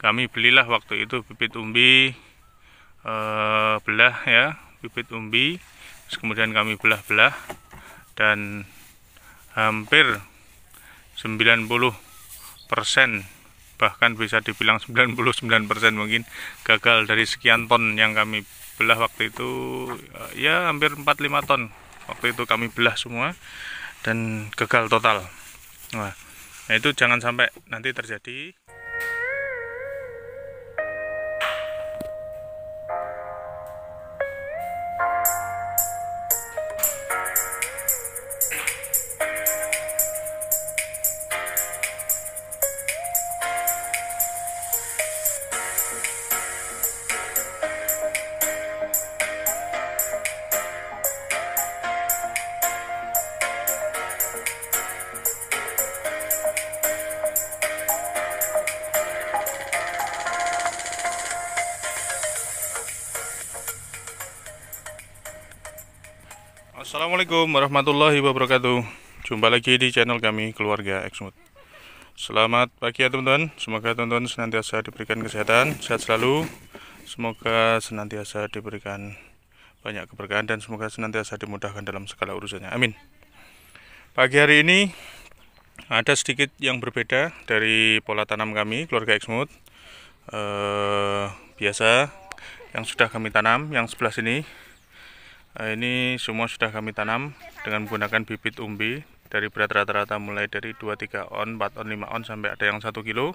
kami belilah waktu itu bibit umbi belah ya, bibit umbi. Terus kemudian kami belah-belah dan hampir 90%, bahkan bisa dibilang 99% mungkin gagal. Dari sekian ton yang kami belah waktu itu, ya hampir 4-5 ton waktu itu kami belah semua dan gagal total. Nah itu jangan sampai nanti terjadi. Assalamualaikum warahmatullahi wabarakatuh. Jumpa lagi di channel kami, Keluarga Exmut. Selamat pagi ya teman-teman. Semoga teman-teman senantiasa diberikan kesehatan, sehat selalu. Semoga senantiasa diberikan banyak keberkahan dan semoga senantiasa dimudahkan dalam segala urusannya. Amin. Pagi hari ini ada sedikit yang berbeda dari pola tanam kami, Keluarga Exmut. Biasa yang sudah kami tanam, yang sebelah sini. Ini semua sudah kami tanam dengan menggunakan bibit umbi dari berat rata-rata mulai dari 2-3 on, 4 on, 5 on sampai ada yang 1 kilo.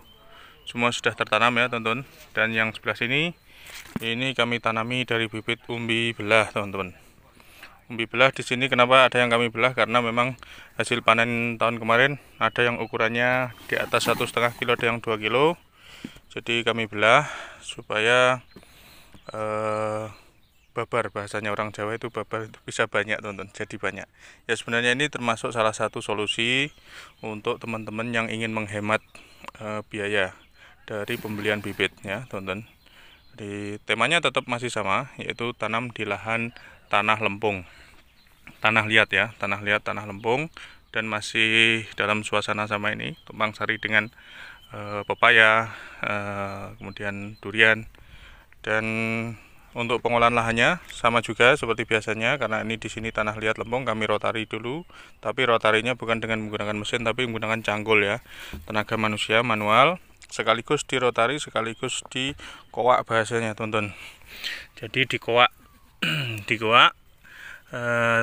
Semua sudah tertanam ya teman-teman. Dan yang sebelah sini ini kami tanami dari bibit umbi belah teman-teman. Umbi belah di sini kenapa ada yang kami belah, karena memang hasil panen tahun kemarin ada yang ukurannya di atas 1,5 kilo, ada yang 2 kilo. Jadi kami belah supaya babar, bahasanya orang Jawa itu babar, itu bisa banyak teman-teman, jadi banyak ya. Sebenarnya ini termasuk salah satu solusi untuk teman-teman yang ingin menghemat biaya dari pembelian bibit ya teman-teman. Di temanya tetap masih sama, yaitu tanam di lahan tanah lempung, tanah liat ya, tanah liat, tanah lempung, dan masih dalam suasana sama ini, tumpang sari dengan pepaya, kemudian durian. Dan untuk pengolahan lahannya sama juga seperti biasanya, karena ini di sini tanah liat lempung, kami rotari dulu, tapi rotarinya bukan dengan menggunakan mesin tapi menggunakan cangkul ya, tenaga manusia manual, sekaligus dirotari sekaligus dikoak bahasanya teman-teman. Jadi dikoak dikoak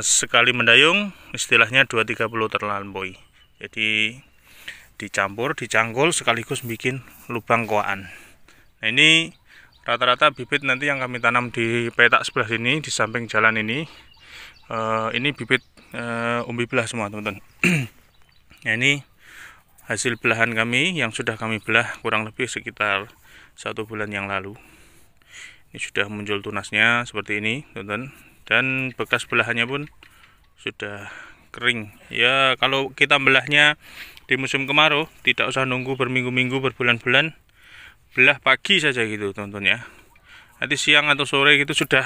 sekali mendayung istilahnya 2-3 puluh terlampaui. Jadi dicampur, dicangkul sekaligus bikin lubang koaan. Nah ini rata-rata bibit nanti yang kami tanam di petak sebelah sini, di samping jalan ini bibit umbi belah semua teman-teman. Nah ini hasil belahan kami yang sudah kami belah kurang lebih sekitar 1 bulan yang lalu. Ini sudah muncul tunasnya seperti ini teman-teman, dan bekas belahannya pun sudah kering ya. Kalau kita belahnya di musim kemarau tidak usah nunggu berminggu-minggu, berbulan-bulan, belah pagi saja gitu teman-teman ya. Nanti siang atau sore gitu sudah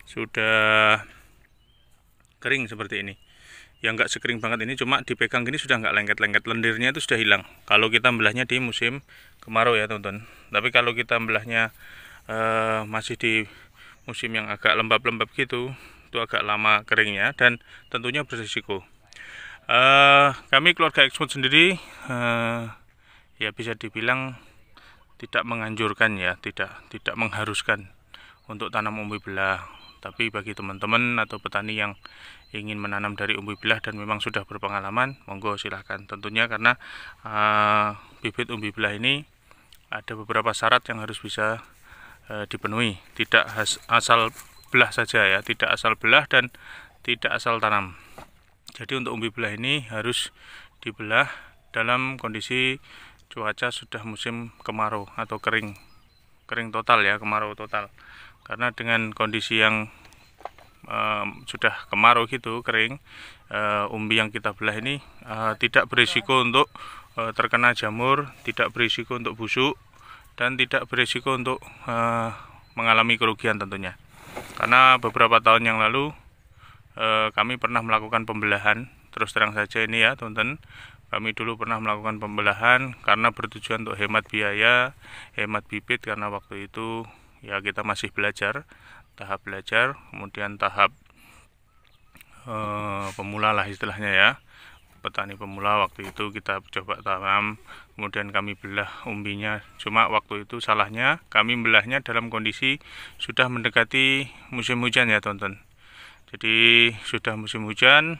sudah kering seperti ini. Yang enggak sekering banget ini, cuma dipegang gini sudah enggak lengket-lengket, lendirnya itu sudah hilang. Kalau kita belahnya di musim kemarau ya teman-teman. Tapi kalau kita belahnya masih di musim yang agak lembab-lembab gitu, itu agak lama keringnya dan tentunya berisiko. Kami Keluarga Exmut sendiri ya bisa dibilang tidak menganjurkan ya, tidak mengharuskan untuk tanam umbi belah. Tapi bagi teman-teman atau petani yang ingin menanam dari umbi belah dan memang sudah berpengalaman, monggo silahkan. Tentunya karena bibit umbi belah ini ada beberapa syarat yang harus bisa dipenuhi. Tidak asal belah saja ya, tidak asal belah dan tidak asal tanam. Jadi untuk umbi belah ini harus dibelah dalam kondisi cuaca sudah musim kemarau atau kering total ya, kemarau total. Karena dengan kondisi yang sudah kemarau gitu, kering, umbi yang kita belah ini tidak berisiko untuk terkena jamur, tidak berisiko untuk busuk, dan tidak berisiko untuk mengalami kerugian tentunya. Karena beberapa tahun yang lalu kami pernah melakukan pembelahan, terus terang saja ini ya teman-teman, kami dulu pernah melakukan pembelahan karena bertujuan untuk hemat biaya, hemat bibit, karena waktu itu ya kita masih belajar, tahap belajar, kemudian tahap pemula lah istilahnya ya, petani pemula. Waktu itu kita coba tanam, kemudian kami belah umbinya. Cuma waktu itu salahnya kami belahnya dalam kondisi sudah mendekati musim hujan ya teman-teman. Jadi sudah musim hujan,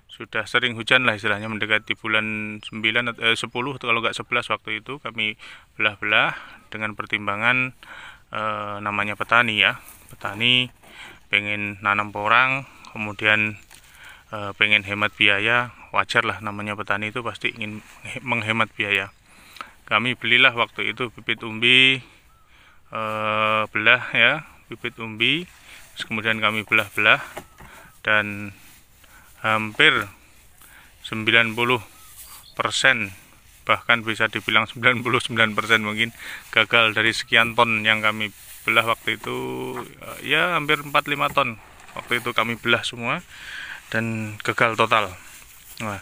sudah sering hujan lah istilahnya, mendekati bulan 9 atau 10 atau kalau nggak 11 waktu itu kami belah-belah dengan pertimbangan namanya petani ya, petani pengen nanam porang, kemudian pengen hemat biaya, wajar lah, namanya petani itu pasti ingin menghemat biaya. Kami belilah waktu itu bibit umbi, belah ya, bibit umbi, terus kemudian kami belah-belah, dan hampir 90%, bahkan bisa dibilang 99% mungkin gagal. Dari sekian ton yang kami belah waktu itu, ya hampir 4-5 ton waktu itu kami belah semua dan gagal total. Nah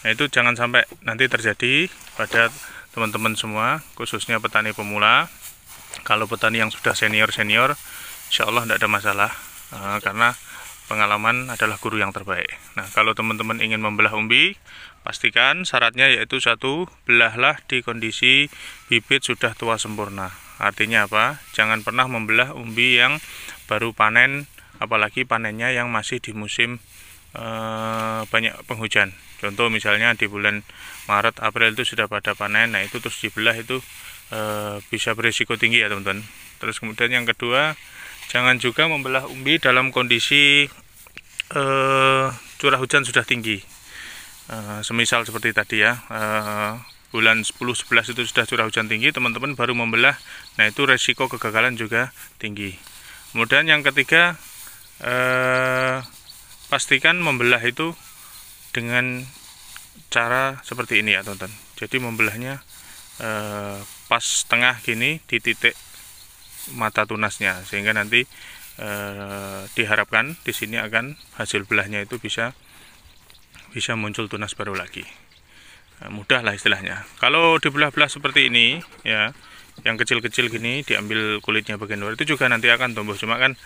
itu jangan sampai nanti terjadi pada teman-teman semua, khususnya petani pemula. Kalau petani yang sudah senior-senior, insya Allah tidak ada masalah, karena pengalaman adalah guru yang terbaik. Nah, kalau teman-teman ingin membelah umbi, pastikan syaratnya yaitu satu, belahlah di kondisi bibit sudah tua sempurna. Artinya apa? Jangan pernah membelah umbi yang baru panen, apalagi panennya yang masih di musim banyak penghujan. Contoh misalnya di bulan Maret, April itu sudah pada panen, nah itu terus dibelah itu bisa berisiko tinggi ya teman-teman. Terus kemudian yang kedua, jangan juga membelah umbi dalam kondisi curah hujan sudah tinggi. Semisal seperti tadi ya, bulan 10-11 itu sudah curah hujan tinggi, teman-teman baru membelah, nah itu resiko kegagalan juga tinggi. Kemudian yang ketiga, pastikan membelah itu dengan cara seperti ini ya teman-teman. Jadi membelahnya pas tengah gini di titik mata tunasnya, sehingga nanti diharapkan di sini akan hasil belahnya itu bisa muncul tunas baru lagi. Mudah lah istilahnya. Kalau dibelah-belah seperti ini ya, yang kecil-kecil gini diambil kulitnya bagian luar, itu juga nanti akan tumbuh, cuma kan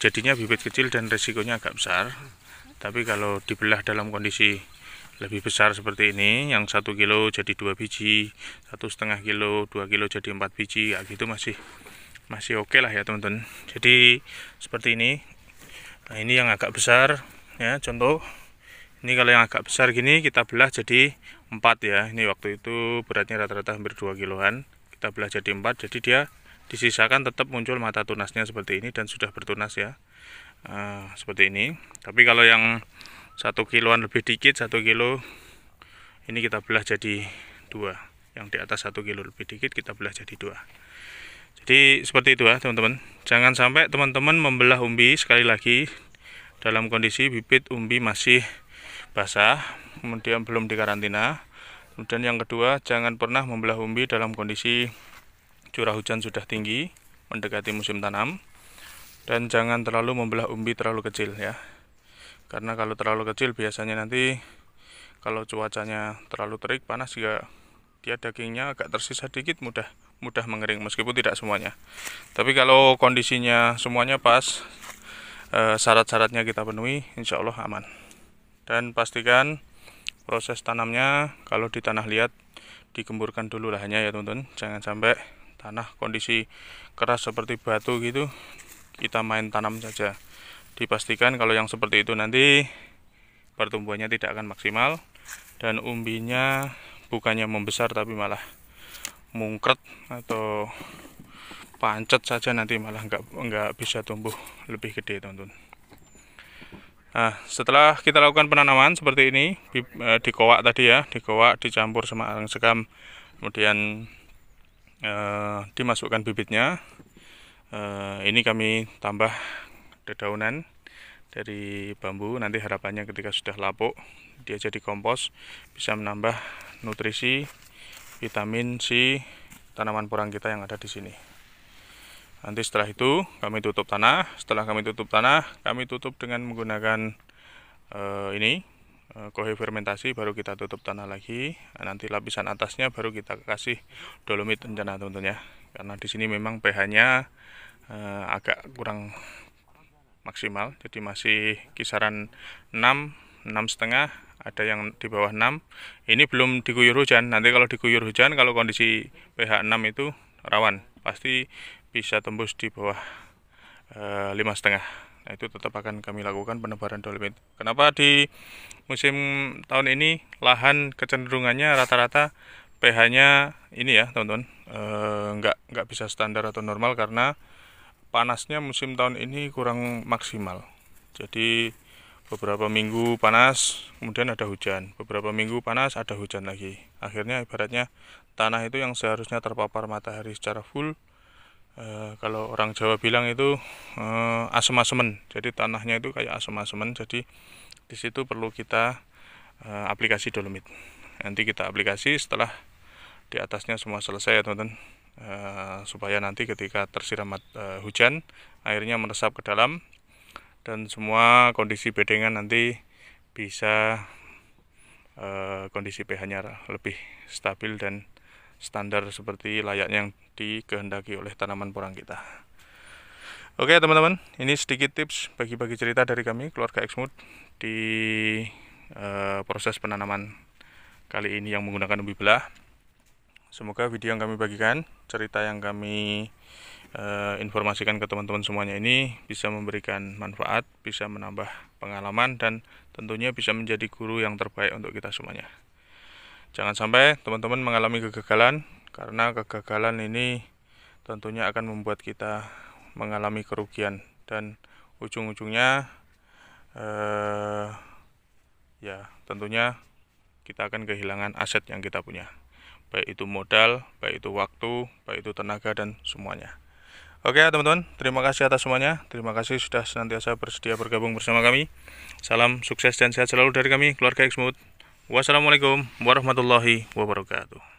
jadinya bibit kecil dan resikonya agak besar. Tapi kalau dibelah dalam kondisi lebih besar seperti ini, yang 1 kilo jadi 2 biji, 1,5 kilo, 2 kilo jadi 4 biji, ya gitu masih oke lah ya teman-teman. Jadi seperti ini. Nah ini yang agak besar ya, contoh ini kalau yang agak besar gini kita belah jadi 4 ya. Ini waktu itu beratnya rata-rata hampir 2 kiloan, kita belah jadi 4, jadi dia disisakan tetap muncul mata tunasnya seperti ini dan sudah bertunas ya, seperti ini. Tapi kalau yang 1 kiloan lebih dikit, 1 kilo ini kita belah jadi 2, yang di atas 1 kilo lebih dikit kita belah jadi 2. Jadi seperti itu ya teman-teman. Jangan sampai teman-teman membelah umbi, sekali lagi, dalam kondisi bibit umbi masih basah, kemudian belum dikarantina. Kemudian yang kedua, jangan pernah membelah umbi dalam kondisi curah hujan sudah tinggi, mendekati musim tanam. Dan jangan terlalu membelah umbi terlalu kecil ya, karena kalau terlalu kecil biasanya nanti kalau cuacanya terlalu terik, panas, juga dia dagingnya agak tersisa dikit, mudah mengering, meskipun tidak semuanya. Tapi kalau kondisinya semuanya pas, syarat-syaratnya kita penuhi, insya Allah aman. Dan pastikan proses tanamnya kalau di tanah liat digemburkan dulu lahannya ya teman-teman. Jangan sampai tanah kondisi keras seperti batu gitu kita main tanam saja. Dipastikan kalau yang seperti itu nanti pertumbuhannya tidak akan maksimal, dan umbinya bukannya membesar tapi malah mungkret atau pancet saja, nanti malah nggak bisa tumbuh lebih gede teman-teman. Nah, setelah kita lakukan penanaman seperti ini, dikowak tadi ya, dikowak dicampur sama arang sekam, kemudian dimasukkan bibitnya. Ini kami tambah dedaunan dari bambu. Nanti harapannya ketika sudah lapuk dia jadi kompos, bisa menambah nutrisi vitamin C tanaman porang kita yang ada di sini. Nanti setelah itu kami tutup tanah. Setelah kami tutup tanah, kami tutup dengan menggunakan ini kohe fermentasi, baru kita tutup tanah lagi. Nanti lapisan atasnya baru kita kasih dolomit rencana teman-teman ya. Karena di sini memang pH-nya agak kurang maksimal, jadi masih kisaran 6,5, ada yang di bawah 6. Ini belum diguyur hujan. Nanti kalau diguyur hujan, kalau kondisi pH 6 itu rawan, pasti bisa tembus di bawah 5,5. Nah, itu tetap akan kami lakukan penebaran dolomit. Kenapa di musim tahun ini lahan kecenderungannya rata-rata pH-nya ini ya teman-teman, nggak bisa standar atau normal karena panasnya musim tahun ini kurang maksimal. Jadi beberapa minggu panas, kemudian ada hujan, beberapa minggu panas, ada hujan lagi. Akhirnya ibaratnya tanah itu yang seharusnya terpapar matahari secara full, kalau orang Jawa bilang itu asem-asemen. Jadi tanahnya itu kayak asem-asemen. Jadi di situ perlu kita aplikasi dolomit. Nanti kita aplikasi setelah di atasnya semua selesai ya teman-teman, supaya nanti ketika tersiram hujan, airnya meresap ke dalam dan semua kondisi bedengan nanti bisa kondisi pH-nya lebih stabil dan standar seperti layaknya yang dikehendaki oleh tanaman porang kita. Oke teman-teman, ini sedikit tips bagi-bagi cerita dari kami keluarga Exmood di proses penanaman kali ini yang menggunakan umbi belah. Semoga video yang kami bagikan, cerita yang kami informasikan ke teman-teman semuanya ini bisa memberikan manfaat, bisa menambah pengalaman, dan tentunya bisa menjadi guru yang terbaik untuk kita semuanya. Jangan sampai teman-teman mengalami kegagalan, karena kegagalan ini tentunya akan membuat kita mengalami kerugian dan ujung-ujungnya ya tentunya kita akan kehilangan aset yang kita punya, baik itu modal, baik itu waktu, baik itu tenaga, dan semuanya. Oke teman-teman, terima kasih atas semuanya. Terima kasih sudah senantiasa bersedia bergabung bersama kami. Salam sukses dan sehat selalu dari kami keluarga Exmood. Wassalamualaikum warahmatullahi wabarakatuh.